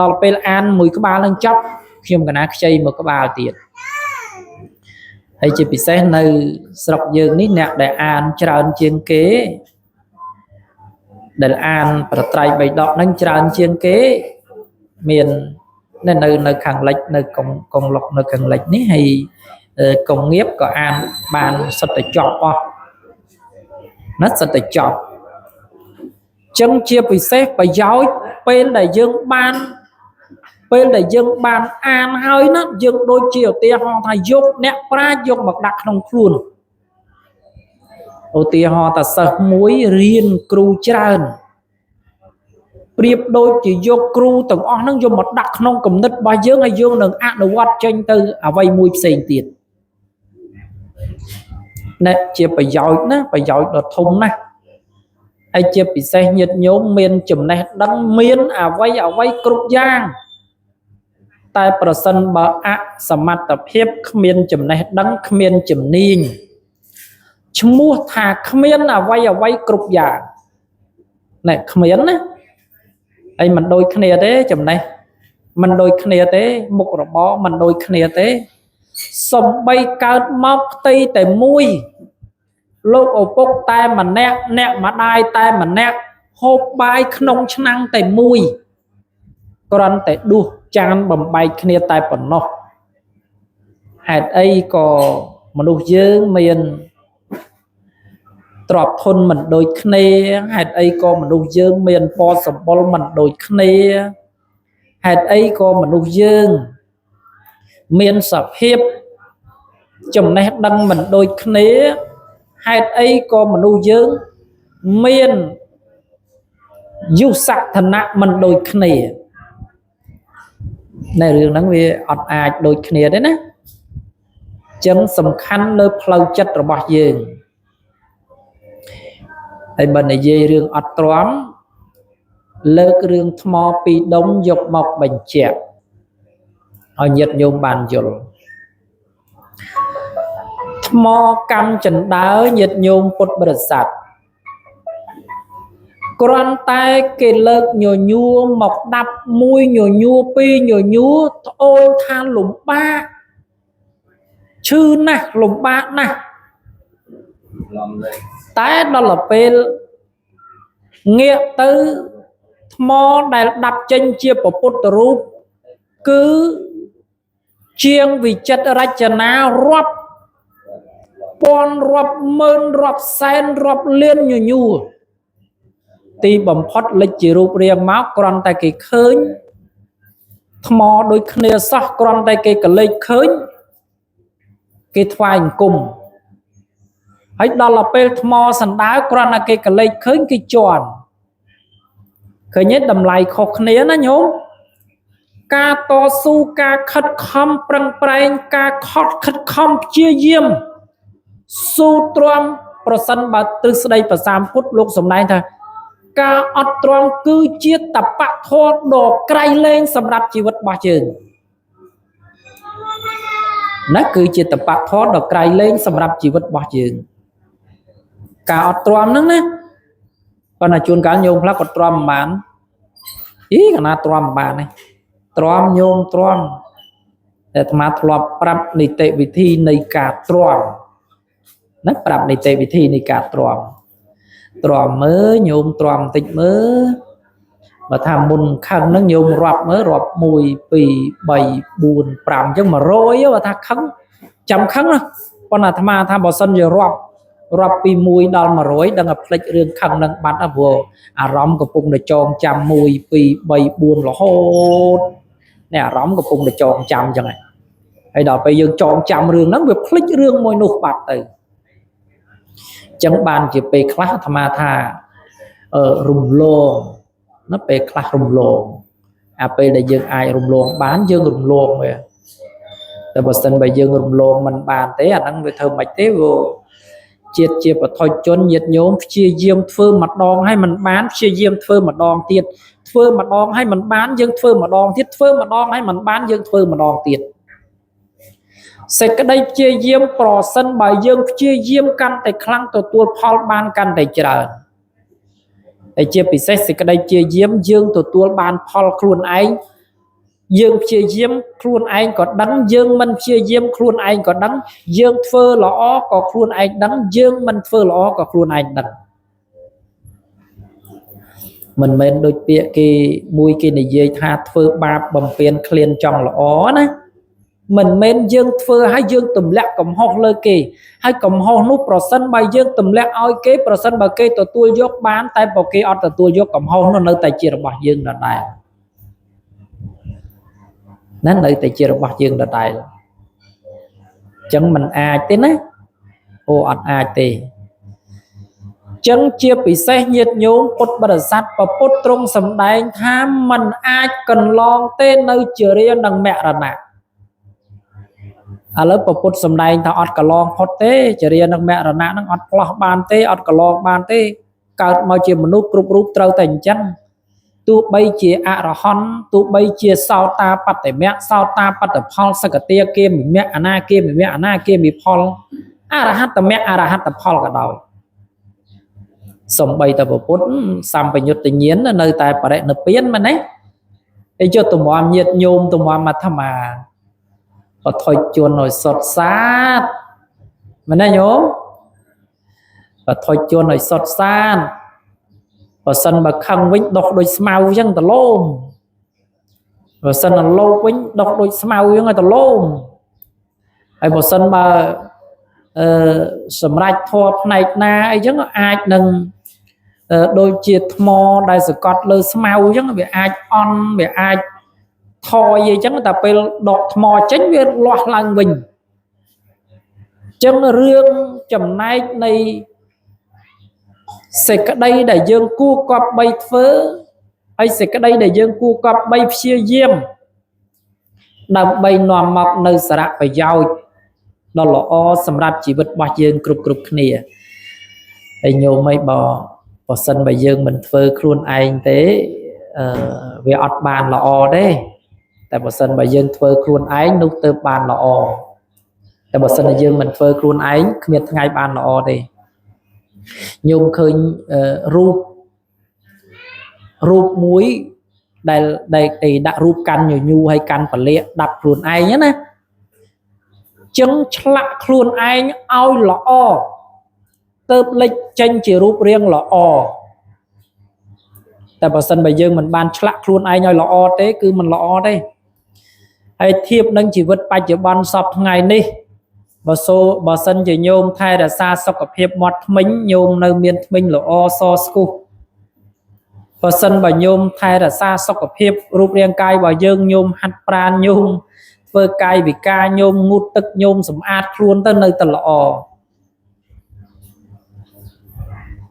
ដល់ពេលអានមួយក្បាលនឹងចប់ខ្ញុំកណាខ្ចីមកក្បាលទៀតហើយជាពិសេសនៅស្រុកយើងនេះអ្នកដែលអានច្រើនជាងគេដែលអានប្រត្រៃបៃដកនឹងច្រើនជាងគេមាននៅខាងលិចនៅកងលុកនៅខាងលិចនេះហើយកងnghiệpក៏អានបានសិតតែចប់អស់ណាសិតតែចប់ចឹងជាពិសេសប្រយោជន៍ពេលដែលយើងបានអានហើយណាយើងដូចជាឧទាហរណ៍ថាយកអ្នកប្រាជ្ញយកមកដាក់ក្នុងខ្លួនឧទាហរណ៍ថាសិស្សមួយរៀនគ្រូច្រើនប្រៀបដូចជាយកគ្រូទាំងអស់ហ្នឹងយកមកដាក់ក្នុងគំនិតរបស់យើងហើយយើងនឹងអនុវត្តចេញទៅអ្វីមួយផ្សេងទៀតនេះជាប្រយោជន៍ណាប្រយោជន៍ដ៏ធំណាស់ហើយជាពិសេសញាតិញោមមានចំណេះដឹងមានអ្វីគ្រប់យ៉ាងតែប្រសិនបើអសមត្ថភាពគ្មានចំណេះដឹងគ្មានជំនាញឈ្មោះថាគ្មានអ្វីគ្រប់យ៉ាងណែគ្មានណាហើយមិនដូចគ្នាទេចំណេះមិនដូចគ្នាទេមុខរបរមិនដូចគ្នាទេសំបីកើតមកផ្ទៃតែមួយលោកឪពុកតែម្នាក់អ្នកម្ដាយតែម្នាក់ហូបបាយក្នុងឆ្នាំងតែមួយគ្រាន់តែដួសចានបំបែកគ្នាតែប៉ុណ្ណោះហេតុអីក៏មនុស្សយើងមានទ្រព្យធនមិនដូចគ្នាហេតុអីក៏មនុស្សយើងមានពណ៌សម្បុរមិនដូចគ្នាហេតុអីក៏មនុស្សយើងមានសភាពចំណេះដឹងមិនដូចគ្នាហេតុអីក៏មនុស្សយើងមានយុសឋានៈមិនដូចគ្នាในរឿងហ្នឹងវាអត់អាចដូចគ្នាទេណាចឹងសំខាន់លើផ្លូវចិត្តរបស់យើងហើយបើនិយាយរឿងអត់ទ្រាំលើករឿងថ្មពីរដុំយកមកបញ្ជាក់ឲ្យញាតិញោមបានយល់ថ្មកម្មចិន្តាញាតិញោមពុទ្ធបរិស័ទគ្រាន់តែគេលើកញញួរមកដាប់មួយញញួរពីរញញួរត្អូញថាលំបាកឈឺណាស់លំបាកណាស់តែដល់ពេលងាកទៅថ្មដែលដាប់ចេញជាពុទ្ធរូបគឺជាងវិចិត្ររចនារាប់ពាន់រាប់ម៉ឺនរាប់សែនរាប់លានញញួរទីបំផុតលេចជារូបរាងមកគ្រាន់តែគេឃើញថ្មដូចគ្នាសោះគ្រាន់តែគេកលេចឃើញគេថ្វាយអង្គមហើយដល់ពេលថ្មសណ្ដើគ្រាន់តែគេកលេចឃើញគេជន់ឃើញទេតម្លៃខុសគ្នាណាញោមការតស៊ូការខិតខំប្រឹងប្រែងការខិតខំព្យាយាមស៊ូទ្រាំប្រសិនបើទ្រឹស្ដីប្រសាមពុទ្ធលោកសម្ដែងថាការអត់ទ្រាំគឺជាតបៈធម៌ដ៏ក្រៃលែងសម្រាប់ជីវិតរបស់យើងណាគឺជាតបៈធម៌ដ៏ក្រៃលែងសម្រាប់ជីវិតរបស់យើងការអត់ទ្រាំហ្នឹងណាប៉ុន្តែជួនកាលញោមខ្លះក៏ទ្រាំមិនបានកណាទ្រាំមិនបានទេទ្រាំញោមទ្រាំតែអាត្មាធ្លាប់ប្រាប់នីតិវិធីនៃការទ្រាំណាប្រាប់នីតិវិធីនៃការទ្រាំមើលញោមទ្រាំបន្តិចមើលបើថាមុនខឹងហ្នឹងញោមរាប់មើលរាប់1 2 3 4 5អញ្ចឹង100បើថាខឹងចាំខឹងណាប៉ុន្តែអាត្មាថាបើសិនជារាប់ពី1ដល់100ដឹងតែផ្លេចរឿងខឹងនឹងបាត់ព្រោះអារម្មណ៍កំពុងតែចងចាំ1 2 3 4រហូតនេះអារម្មណ៍កំពុងតែចងចាំអញ្ចឹងហើយដល់ពេលយើងចងចាំរឿងហ្នឹងវាផ្លេចរឿងមួយនោះបាត់ទៅចឹងបានជាពេលខ្លះអាត្មាថារំលងណាពេលខ្លះរំលងអាពេលដែលយើងអាចរំលងបានយើងរំលងវាតែបើសិនបើយើងរំលងមិនបានទេអាហ្នឹងវាធ្វើមិនទេ ជាតិជាបថុជនញាតិញោមព្យាយាមធ្វើម្ដងឲ្យมันបានព្យាយាមធ្វើម្ដងទៀតធ្វើម្ដងឲ្យมันបានយើងធ្វើម្ដងទៀតធ្វើម្ដងឲ្យมันបានយើងធ្វើម្ដងទៀតសេចក្តីព្យាយាមប្រសិនបើយើងព្យាយាមកាន់តែខ្លាំងទទួលផលបានកាន់តែច្រើនហើយជាពិសេសសេចក្តីព្យាយាមយើងទទួលបានផលខ្លួនឯងយើងព្យាយាមខ្លួនឯងក៏ដឹងយើងមិនព្យាយាមខ្លួនឯងក៏ដឹងយើងធ្វើល្អក៏ខ្លួនឯងដឹងយើងមិនធ្វើល្អក៏ខ្លួនឯងដឹងមិនមែនដូចពាក្យគេមួយគេនិយាយថាធ្វើបាបបំពេញក្លៀនចង់ល្អណាមិនមែនយើងធ្វើឲ្យយើងទម្លាក់កំហុសលើគេហើយកំហុសនោះប្រសិនបើយើងទម្លាក់ឲ្យគេប្រសិនបើគេទទួលយកបានតែបើគេអត់ទទួលយកកំហុសនោះនៅតែជារបស់យើងដដែលนั่นនៅតែជារបស់យើងដដែលអញ្ចឹងมันអាចទេណាអូអត់អាចទេអញ្ចឹងជាពិសេសញាតិញោមពុទ្ធបរិស័ទព្រះពុទ្ធទ្រង់សម្ដែងថាมันអាចកន្លងទេនៅជារានិងមរណៈឥឡូវព្រះពុទ្ធសម្ដែងថាអត់កន្លងផុតទេជារានិងមរណៈហ្នឹងអត់ផ្លោះបានទេអត់កន្លងបានទេកើតមកជាមនុស្សគ្រប់រូបត្រូវតែអញ្ចឹងទោះបីជាអរហន្តទោះបីជាសោតាបត្តមៈសោតាបត្តផលសកតាគាមិមៈអនាគាមិមៈអនាគាមិផលអរហត្តមៈអរហត្តផលក៏ដោយសំបីតពុទ្ធសម្បយុត្តញាណនៅតែបរិនិព្វានមែនទេឯចុះទំមញាតញោមទំមអាត្មាបថុជនឲ្យសុតសាតមែនទេញោមបថុជនឲ្យសុតសាតបើសិនបើខឹងវិញដុសដូចស្មៅអញ្ចឹងតលោមបើសិនដល់លោកវិញដុសដូចស្មៅអញ្ចឹងឲ្យតលោមហើយបើសិនបើសម្រាប់ធម៌ផ្នែកណាអីចឹងអាចនឹងដូចជាថ្មដែលសកត់លើស្មៅអញ្ចឹងវាអាចអន់វាអាចថយអីចឹងតែពេលដកថ្មចេញវាលាស់ឡើងវិញអញ្ចឹងរឿងចំណែកនៃសេចក្តីដែលយើងគួរគប្បីធ្វើហើយសេចក្តីដែលយើងគួរគប្បីព្យាយាមដើម្បីនាំមកនៅសារៈប្រយោជន៍ដ៏ល្អសម្រាប់ជីវិតរបស់យើងគ្រប់គ្នាហើយញោមអីបើសិនបើយើងមិនធ្វើខ្លួនឯងទេវាអត់បានល្អទេតែបើសិនបើយើងធ្វើខ្លួនឯងនោះទើបបានល្អតែបើសិនបើយើងមិនធ្វើខ្លួនឯងគ្មានថ្ងៃបានល្អទេញោមឃើញរូបមួយដែលដាក់រូបកាន់ញញូហើយកាន់ពលាកដាប់ខ្លួនឯងណាចឹងឆ្លាក់ខ្លួនឯងឲ្យល្អទៅលេចចេញជារូបរាងល្អតែបើសិនបើយើងមិនបានឆ្លាក់ខ្លួនឯងឲ្យល្អទេគឺមិនល្អទេហើយធៀបនឹងជីវិតបច្ចុប្បន្នសពថ្ងៃនេះបើសិនជាញោមថែរក្សាសុខភាពមាត់ធ្មេញញោមនៅមានធ្មេញល្អសស្គុះបើសិនបើញោមថែរក្សាសុខភាពរូបរាងកាយរបស់យើងញោមហាត់ប្រាណញោមធ្វើកាយវិការញោមងូតទឹកញោមសម្អាតខ្លួនទៅនៅតែល្អ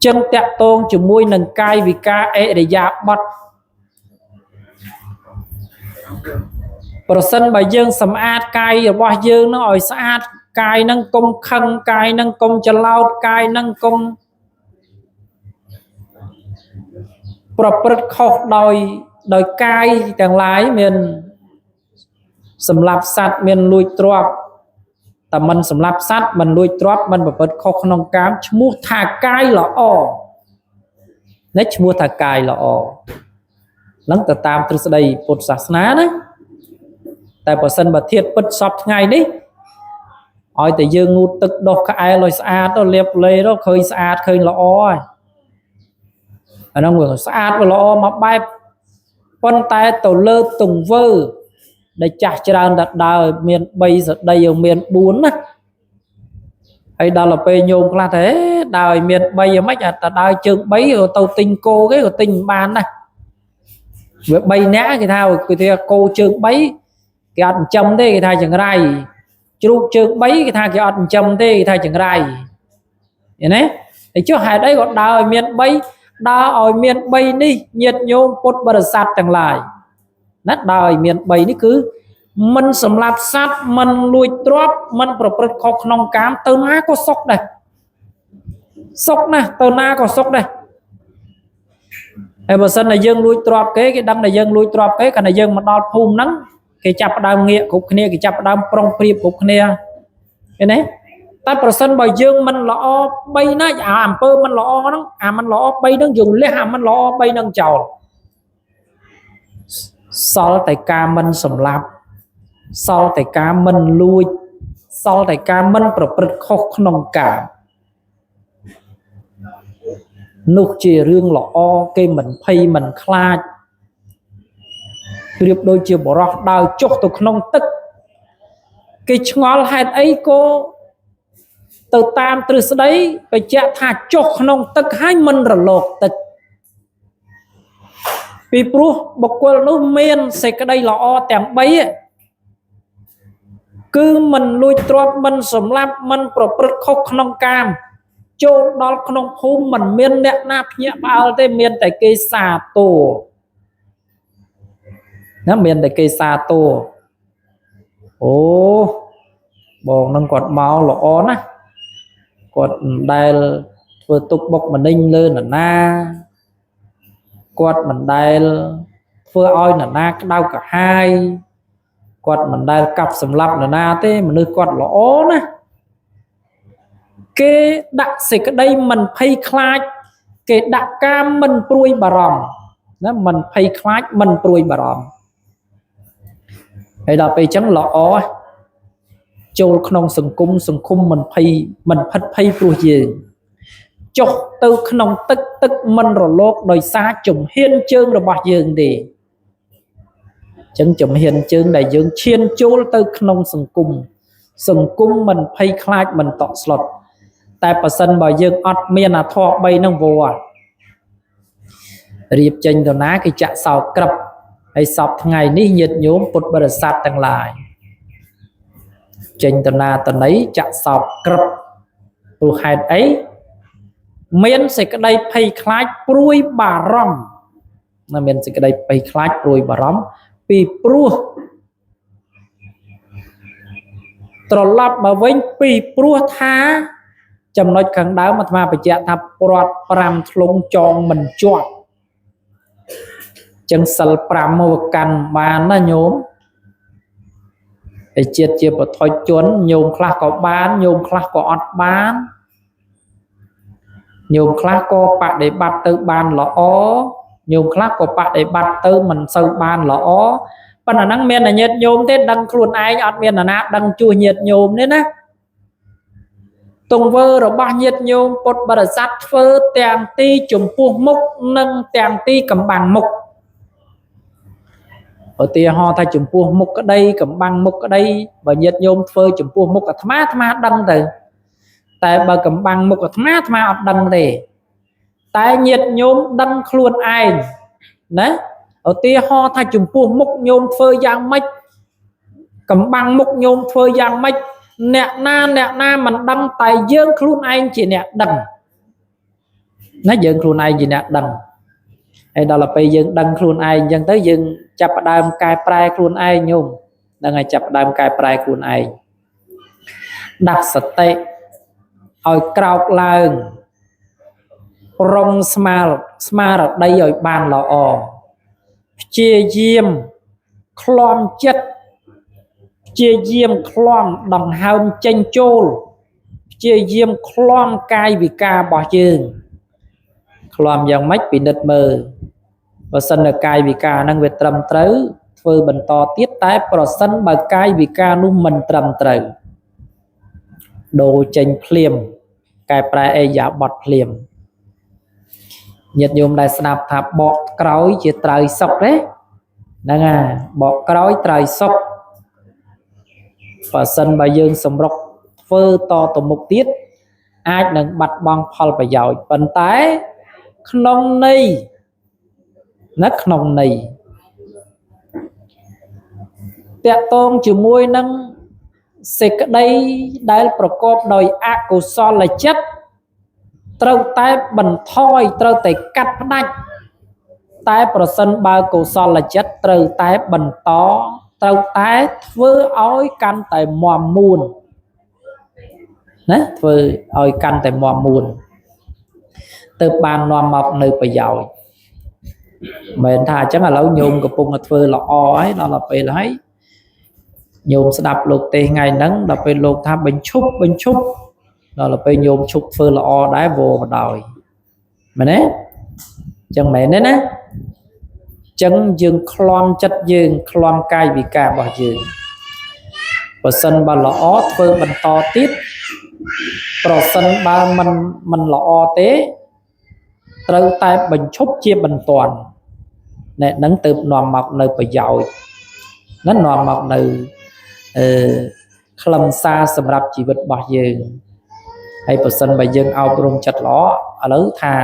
ចឹងតាក់ទងជាមួយនឹងកាយវិការអិរិយាបថប្រសិនបើយើងសម្អាតកាយរបស់យើងនឹងឲ្យស្អាតកាយនឹងកុំខឹងកាយនឹងកុំច្រឡោតកាយនឹងកុំប្រព្រឹត្តខុសដោយកាយទាំងឡាយមានសម្លាប់សត្វមានលួចទ្រព្យតែមិនសម្លាប់សត្វមិនលួចទ្រព្យមិនប្រព្រឹត្តខុសក្នុងកាមឈ្មោះថាកាយល្អនេះឈ្មោះថាកាយល្អហ្នឹងទៅតាមទ្រឹស្ដីពុទ្ធសាសនាណាតែបើសិនបើធៀបពិតសពថ្ងៃនេះឲ្យតែយើងងូតទឹកដុសក្អែលឲ្យស្អាតទៅលាបលេទៅឃើញស្អាតឃើញល្អហើយអាហ្នឹងវាស្អាតវាល្អមកបែបប៉ុន្តែទៅលើទង្វើដែលចាស់ច្រើនតែដើរមាន3សក្តីឲ្យមាន4ណាហើយដល់ទៅពេលញោមខ្លះតែដើរឲ្យមាន3យ៉ាងម៉េចតែដើរជើង3ទៅទិញគោគេក៏ទិញមិនបានដែរវា3នាក់គេថាគោជើង3គេអត់ចិញ្ចឹមទេគេថាចង្រៃជ្រូកជើង3គេថាគេអត់ចិញ្ចឹមទេគេថាចង្រៃឃើញទេតែចុះហេតុអីក៏ដើរឲ្យមាន3ដើរឲ្យមាន3នេះញាតិញោមពុទ្ធបរិស័ទទាំងឡាយណាដើរឲ្យមាន3នេះគឺមិនសម្លាប់សត្វមិនលួចទ្រព្យមិនប្រព្រឹត្តខុសក្នុងកាមទៅណាក៏សុខដែរ sốc nè tờ na còn sốc đây bờ sân là dương lui trọp cái đâm là dương lui trọp cái là dương mà đo phun nắng cái chập đam nghĩa cục kia cái chập đam prong priệp cục kia cái này ta bờ sân bởi dương mình lọ bay nó làm pơ mình lọ nó mình lọ bay nó dùng lẽ mình lọ bay nâng chào sau tại ca mình sầm lạp sau tại ca mình lui sau tại ca mình bật bật khóc nồng cảm nục chỉ riêng lọ cái mình phay mình khai riệp đôi chiều bỏ ra đào chốt từ nông tức cái ngó hai ấy cô từ tam từ đấy phải chạy thả chốt nông tức hai mình rồi lột tức vì bố bọc quên nó men sẽ cái đây lọ tèm bấy cứ mình lui trọt mình sầm lạp mình bật bật khóc nông cam chỗ đó không phun mình miên đẹp nạp nhẹ bao thế miên tại cây xà tổ nó miên tại cây xà tổ ố bồn nâng quạt máu lỗ á quạt đây vừa tục bọc mình ninh lên là na quạt mình đây vừa oi là na đau cả hai quạt mình đây cặp sầm lấp là na thế mà nơi quạt lỗ nè cái đặc sĩ cái đây mình pay khai cái đặc cam mình pruy bà ròm nó mình pay khai mình pruy bà ròm đây là pay trắng lọ châu không sừng cung mình phát pay pruy gì chọc từ không tức tức mình rồi lốt đời xa chủng hiên chương rồi bạc dương đi chẳng chủng hiên chương đại dương chiên châu từ không sừng cung mình pay khai mình tọt slot tại bà sân bà dương ọt miên là thọ bay nông vô riêng chênh tờ ná cái chạ sao cập hay sọc ngày ní nhiệt nhóm bột bà sát tăng lại chênh tờ ná tờ nấy chạ sao cập tù hạt ấy miên sẽ cái đây pay khai pruy bà rõm nó miên sẽ cái đây pay khai pruy bà rõm vì pruy trò lọc bà vinh vì pruy tha chầm nói khẳng đáo mà phải chạy thập bọt pram lông tròn mình chọn chân sal pram một căn mà nó nhốm để chia chia vào thôi chuốn nhôm khla có bán nhôm khla có ọt bán nhôm khla có bạn để bắt từ ban lõ nhôm khla có bạn để bắt từ mình sâu ban lõ phần là năng miên là nhiệt nhôm thế đăng luôn ai ọt miên là nát đăng chua nhiệt nhôm đấy nè tùng vơ rồi ba nhiệt nhôm bột bà sát phơ tèm ti chùm pua mục nâng tèm ti cầm bằng mục ở tia ho thay chùm pua mục ở đây cầm bằng mục ở đây và nhiệt nhôm phơ chùm pua mục ở thăm á đăng từ tại bà cầm bằng mục ở thăm á đăng thì tại nhiệt nhôm đăng luôn ai đấy ở tia ho thay chùm pua mục nhôm phơ giang mách cầm bằng mục nhôm phơ giang mách nè na mình đăng tài dương luôn anh chỉ nè đằng nó dương luôn anh gì nè đằng hay đó là bây dương đăng luôn anh dân tới dương chập đam cài prai luôn anh nhung đang ngày chập đam cài prai luôn anh đặt sạch tệ ở cào làng rong smart ở đây rồi bàn lọ chia diêm clom chất chia diêm clom đằng hông tranh chôl chia diêm clom cai vì ca bỏ chương clom dòng mách bị nứt mờ và sân là cai vì ca năng về trầm trớ phơi bần to tiết tái pro sân bà cai vì ca nung mình trầm trớ đồ tranh phliềm cai prai e giả bọt phliềm nhiệt nhôm đại snap tháp bọt cõi chia trời sọc đấy đang bọt cõi trời sọc và sân bà dương sầm rọc phơ to tổ mục tiết ai nâng bạch băng phal phải giỏi vận tái không này nấc không này tẹt tôn chữ môi nâng sẽ cái đây đây làประกอบ ដោយ អកុសលចិត្ត ត្រូវតែបន្ថយត្រូវតែកាត់ផ្ដាច់តែប្រសិនបើកុសលចិត្តត្រូវតែបន្តត្រូវតែធ្វើឲ្យកាន់តែមាំមួនណាធ្វើឲ្យកាន់តែមាំមួន ទៅបាននាំមកនៅប្រយោជន៍មិនថាអញ្ចឹងឥឡូវញោមកំពុងតែធ្វើល្អហើយដល់ពេលហើយញោមស្ដាប់លោកទេថ្ងៃហ្នឹងដល់ពេលលោកថាបញ្ឈប់ដល់ពេលញោមឈប់ធ្វើល្អដែរវល់បដ ாய் មែនទេអញ្ចឹងមែនទេណាអញ្ចឹងយើងក្លន់ចិត្តយើងក្លន់កាយវិការរបស់យើងបើសិនបើល្អធ្វើបន្តទៀតប្រសិនបើមិនល្អទេត្រូវតែបញ្ឈប់ជាបន្ទាន់អ្នកនឹងទៅនាំមកនៅប្រយោជន៍នឹងនាំមកនៅខ្លឹមសារសម្រាប់ជីវិតរបស់យើងហើយបើសិនបើយើងអប់រំចិត្តល្អឥឡូវថា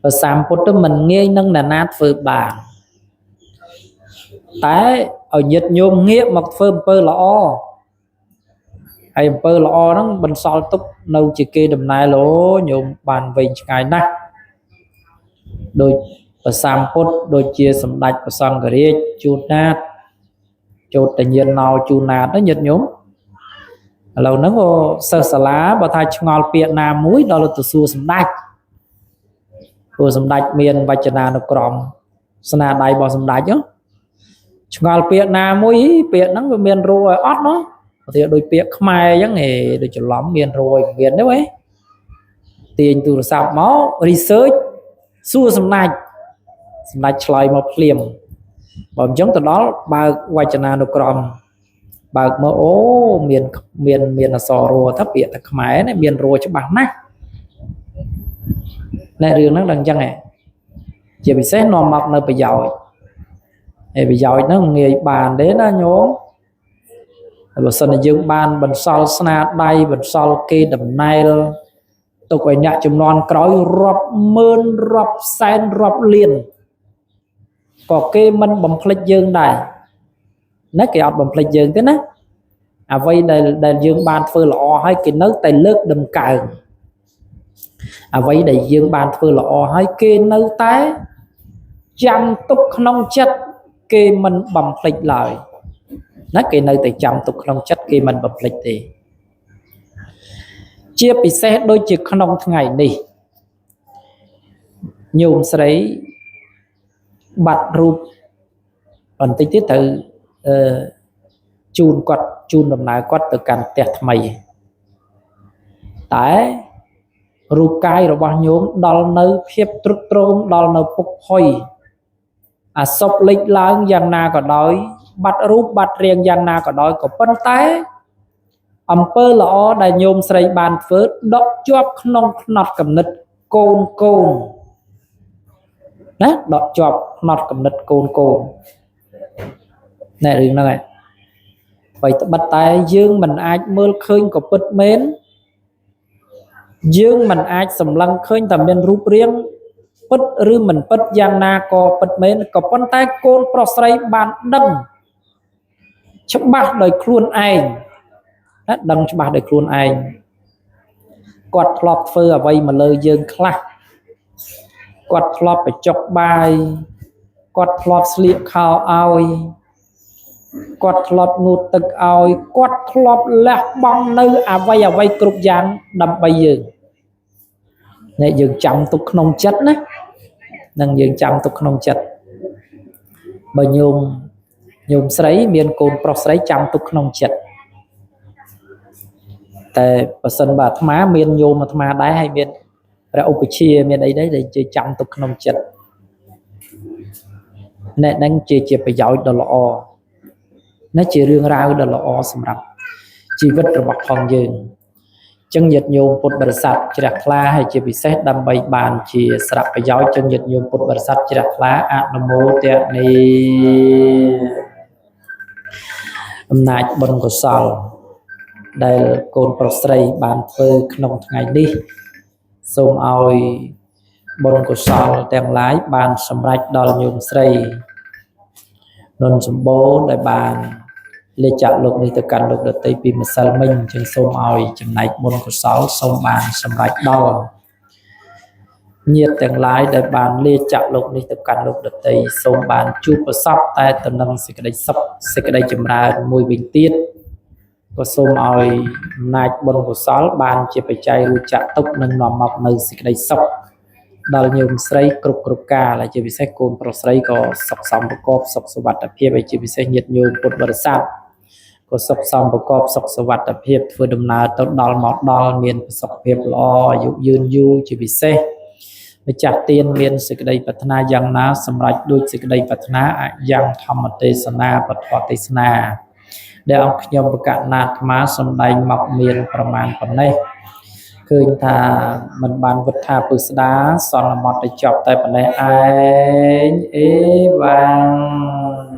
ប្រសាមពុទ្ធមិនងាយនឹងណានាធ្វើបានតែឲ្យញាតិញោមងាកមកធ្វើអំពើល្អហើយអំពើល្អហ្នឹងបន្សល់ទុកនៅជាគេដំណែលអូញោមបានវែងឆ្ងាយណាស់ដោយប្រសាមពុទ្ធដូចជាសម្ដេចព្រះសង្ឃរាជជួនណាតចូលតញ្ញាណោជួនណាតញាតិញោមឥឡូវហ្នឹងសិស្សសាលាបើថាឆ្ងល់ពាក្យណាមួយដល់ទៅសួរសម្ដេចព្រោះសម្ដេចមានវចនានុក្រមស្នាដៃរបស់សម្ដេចឆ្ងល់ពាក្យណាមួយពាក្យហ្នឹងវាមានរោឲ្យអត់ណោះទៅដូចពាក្យខ្មែរអញ្ចឹងដូចច្រឡំមានរោឲ្យមានទេហ៎ទាញទូរស័ព្ទមក research សួរសម្ដេចឆ្លើយមកភ្លាមបើអញ្ចឹងទៅដល់បើកវចនានុក្រមបើកមកអូមានអក្សររោថាពាក្យតែខ្មែរនេះមានរោច្បាស់ណាស់នៅរឿងហ្នឹងដល់អញ្ចឹងជាពិសេសនាំមកនៅប្រយោជន៍ហើយប្រយោជន៍ហ្នឹងងាយបានទេណាញោមបើសិនជាយើងបានបន្សល់ស្នាដៃបន្សល់គេដំណែលទុកឲ្យអ្នកចំនួនក្រោយរាប់ម៉ឺនរាប់សែនរាប់លានក៏គេមិនបំភ្លេចយើងដែរណាគេអត់បំភ្លេចយើងទេណាអ្វីដែលយើងបានធ្វើល្អហើយគេនៅតែលើកដំកើងអ្វីដែលយើងបានធ្វើល្អហើយគេនៅតែចាំទុកក្នុងចិត្តគេមិនបំភ្លេចឡើយណាគេនៅតែចាំទុកក្នុងចិត្តគេមិនបំភ្លេចទេជាពិសេសដូចជាក្នុងថ្ងៃនេះញោមស្រីបាត់រូបបន្តិចទៀតទៅជូនដំណើរគាត់ទៅកាន់ផ្ទះថ្មីតែរូបកាយរបស់ញោមដល់នៅភាពទ្រុឌទ្រោមដល់នៅពុកផុយអាសពលេចឡើងយ៉ាងណាក៏ដោយបាត់រូបបាត់រាងយ៉ាងណាក៏ដោយក៏ប៉ុន្តែអំពើល្អដែលញោមស្រីបានធ្វើដកជាប់ក្នុងផ្នត់គំនិតកូនណាដកជាប់ផ្នត់គំនិតកូនណែរឿងហ្នឹងឯងអ្វីត្បិតតែយើងមិនអាចមើលឃើញក៏ពិតមែនយើងមិនអាចសម្លឹងឃើញតែមានរូបរាងពិតឬមិនពិតយ៉ាងណាក៏ពិតមែនក៏ប៉ុន្តែកូនប្រុសស្រីបានដឹងច្បាស់ដោយខ្លួនឯងណាដឹងច្បាស់ដោយខ្លួនឯងគាត់ធ្លាប់ធ្វើអ្វីមកលើយើងខ្លះគាត់ធ្លាប់បញ្ចុកបាយគាត់ធ្លាប់ស្លៀកខោឲ្យគាត់ធ្លាប់ងូតទឹកឲ្យគាត់ធ្លាប់លះបង់នៅអ្វីគ្រប់យ៉ាងដើម្បីយើងនេះយើងចាំទុកក្នុងចិត្តណានឹងយើងចាំទុកក្នុងចិត្តបើញោមស្រីមានកូនប្រុសស្រីចាំទុកក្នុងចិត្តតែបើសិនបើអាត្មាមានញោមអាត្មាដែរហើយមានព្រះឧបជាមានអីដែរដែលជាចាំទុកក្នុងចិត្តអ្នកហ្នឹងជាប្រយោជន៍ដ៏ល្អណាជារឿងរ៉ាវដ៏ល្អសម្រាប់ជីវិតរបស់ផងយើងអញ្ចឹងញាតិញោមពុទ្ធបរិស័ទជ្រះថ្លាហើយជាពិសេសដើម្បីបានជាស្រាប់ប្រយោជន៍អញ្ចឹងញាតិញោមពុទ្ធបរិស័ទជ្រះថ្លាអនុមោទនីអំណាចបុណ្យកុសលដែលកូនប្រុសស្រីបានធ្វើក្នុងថ្ងៃនេះសូមឲ្យបុណ្យកុសលទាំងឡាយបានសម្រេចដល់ញោមស្រីនុនសម្បូរដែលបានលេចចាក់លោកនេះទៅកាន់លោកដតីពីម្សិលមិញអញ្ចឹងសូមឲ្យចំណែកបុណ្យកុសលសូមបានសម្រេចដល់ញាតិទាំងឡាយដែលបានលេចចាក់លោកនេះទៅកាន់លោកដតីសូមបានជួបប្រសពតែតំណឹងសេចក្តីសុខសេចក្តីចម្រើនមួយវិញទៀត ก็សូមឲ្យអំណាចបុណ្យកុសលបានជាបច្ច័យរួចចាក់ទុកនិងនាំមកនៅសេចក្តីសុខដល់ញោមស្រីគ្រប់កាលហើយជាពិសេសកូនប្រុសស្រីក៏សុខសំប្រកបសុខសុវត្ថិភាពហើយជាពិសេសញាតិញោមពុទ្ធបរិស័ទក៏សុខសំប្រកបសុខសុវត្ថិភាពធ្វើដំណើរទៅដល់មកដល់មានសុខភាពល្អអាយុយឺនយូរជាពិសេសម្ចាស់ទានមានសេចក្តីប្រាថ្នាយ៉ាងណាសម្រេចដូចសេចក្តីប្រាថ្នាអយ៉ាងធម្មទេសនាពធទេសនាដែលអង្គខ្ញុំបកណាអាត្មាសម្ដែងមកមានប្រមាណប៉ុណ្ណេះឃើញថាមិនបានវុទ្ធាពុស្ដាសន្មតទៅចប់តែប៉ុណ្ណេះឯងអេវ៉ាំង